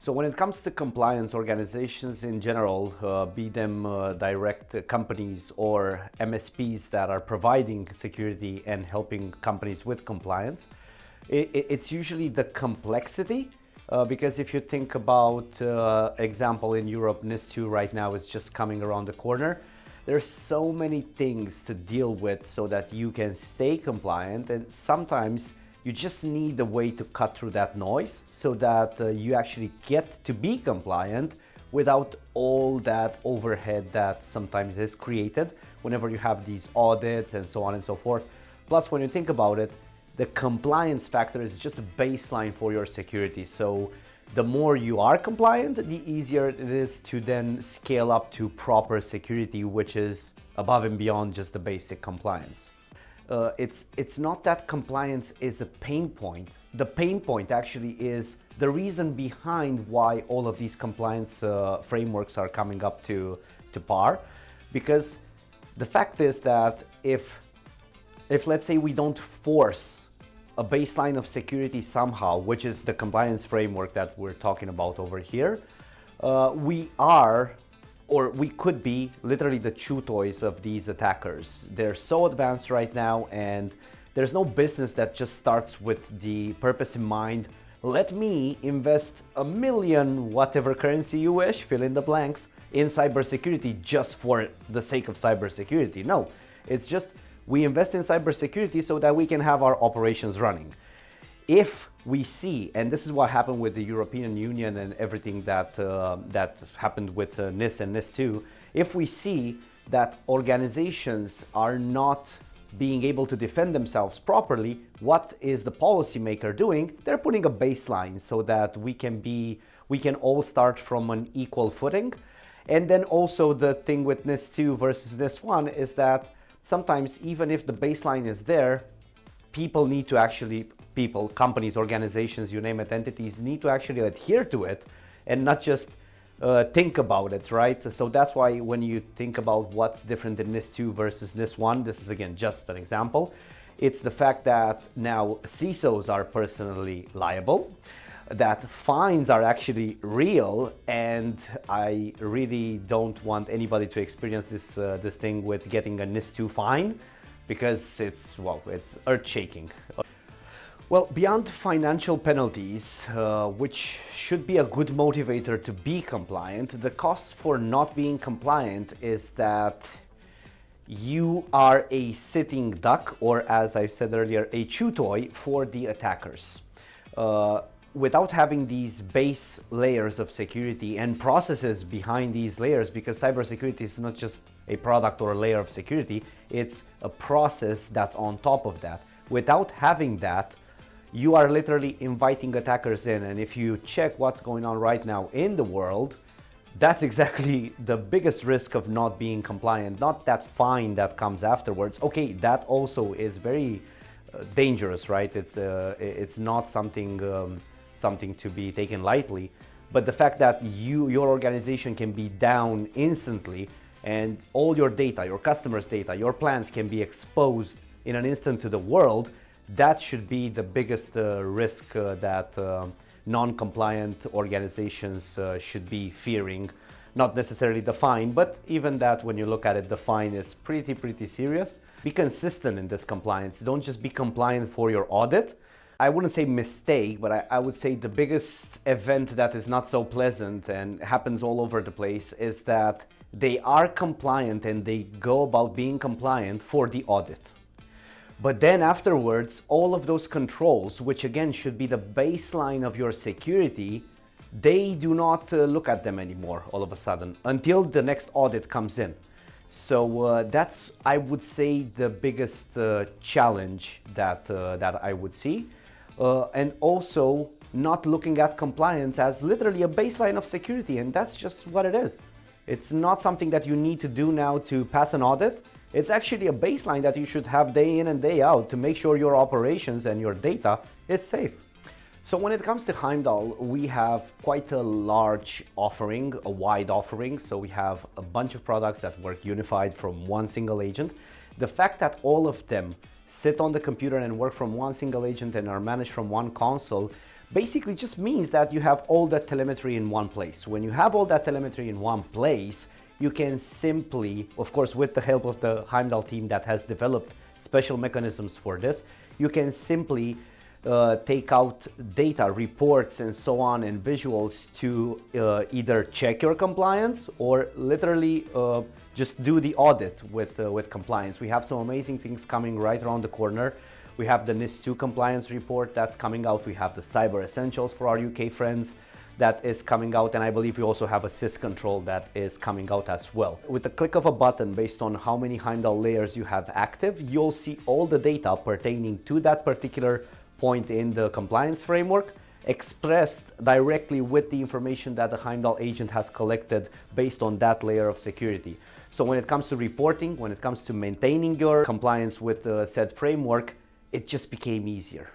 So when it comes to compliance, organizations in general, be them direct companies or MSPs that are providing security and helping companies with compliance, it's usually the complexity. Because if you think about, example in Europe, NIS2 right now is just coming around the corner. There's so many things to deal with so that you can stay compliant, and sometimes you just need a way to cut through that noise so that you actually get to be compliant without all that overhead that sometimes is created whenever you have these audits and so on and so forth. Plus, when you think about it, the compliance factor is just a baseline for your security. So the more you are compliant, the easier it is to then scale up to proper security, which is above and beyond just the basic compliance. It's not that compliance is a pain point. The pain point actually is the reason behind why all of these compliance frameworks are coming up to par. Because the fact is that if let's say we don't force a baseline of security somehow, which is the compliance framework that we're talking about over here, we are, or we could be, literally the chew toys of these attackers. They're so advanced right now, and there's no business that just starts with the purpose in mind. Let me invest $1 million, whatever currency you wish, fill in the blanks, in cybersecurity just for the sake of cybersecurity. No, it's just we invest in cybersecurity so that we can have our operations running. If we see, and this is what happened with the European Union and everything that happened with NIS and NIS2, if we see that organizations are not being able to defend themselves properly, what is the policymaker doing? They're putting a baseline so that we can all start from an equal footing. And then also the thing with NIS2 versus NIS1 is that sometimes even if the baseline is there, companies, organizations, you name it, entities need to actually adhere to it and not just think about it, right? So that's why when you think about what's different in NIS2 versus NIS1, this is again just an example, it's the fact that now CISOs are personally liable, that fines are actually real, and I really don't want anybody to experience this thing with getting a NIS2 fine, because it's earth-shaking. Well, beyond financial penalties, which should be a good motivator to be compliant, the cost for not being compliant is that you are a sitting duck, or as I said earlier, a chew toy for the attackers. Without having these base layers of security and processes behind these layers, because cybersecurity is not just a product or a layer of security, it's a process that's on top of that. Without having that, you are literally inviting attackers in, and if you check what's going on right now in the world, that's exactly the biggest risk of not being compliant, not that fine that comes afterwards. Okay, that also is very dangerous, right? It's not something to be taken lightly, but the fact that your organization can be down instantly and all your data, your customers' data, your plans can be exposed in an instant to the world, that should be the biggest risk that non-compliant organizations should be fearing. Not necessarily the fine, but even that, when you look at it, the fine is pretty serious. Be consistent in this compliance. Don't just be compliant for your audit. I wouldn't say mistake, but I would say the biggest event that is not so pleasant and happens all over the place is that they are compliant and they go about being compliant for the audit. But then afterwards, all of those controls, which again should be the baseline of your security, they do not look at them anymore all of a sudden until the next audit comes in. So that's, I would say, the biggest challenge that I would see. And also not looking at compliance as literally a baseline of security, and that's just what it is. It's not something that you need to do now to pass an audit. It's actually a baseline that you should have day in and day out to make sure your operations and your data is safe. So when it comes to Heimdal, we have quite a large offering, a wide offering. So we have a bunch of products that work unified from one single agent. The fact that all of them sit on the computer and work from one single agent and are managed from one console basically just means that you have all that telemetry in one place. When you have all that telemetry in one place, you can simply, of course, with the help of the Heimdal team that has developed special mechanisms for this, you can simply take out data, reports, and so on, and visuals to either check your compliance or literally just do the audit with compliance. We have some amazing things coming right around the corner. We have the NIS2 compliance report that's coming out. We have the Cyber Essentials for our UK friends that is coming out, and I believe we also have a sys control that is coming out as well. With the click of a button, based on how many Heimdal layers you have active, you'll see all the data pertaining to that particular point in the compliance framework, expressed directly with the information that the Heimdal agent has collected based on that layer of security. So when it comes to reporting, when it comes to maintaining your compliance with the said framework, it just became easier.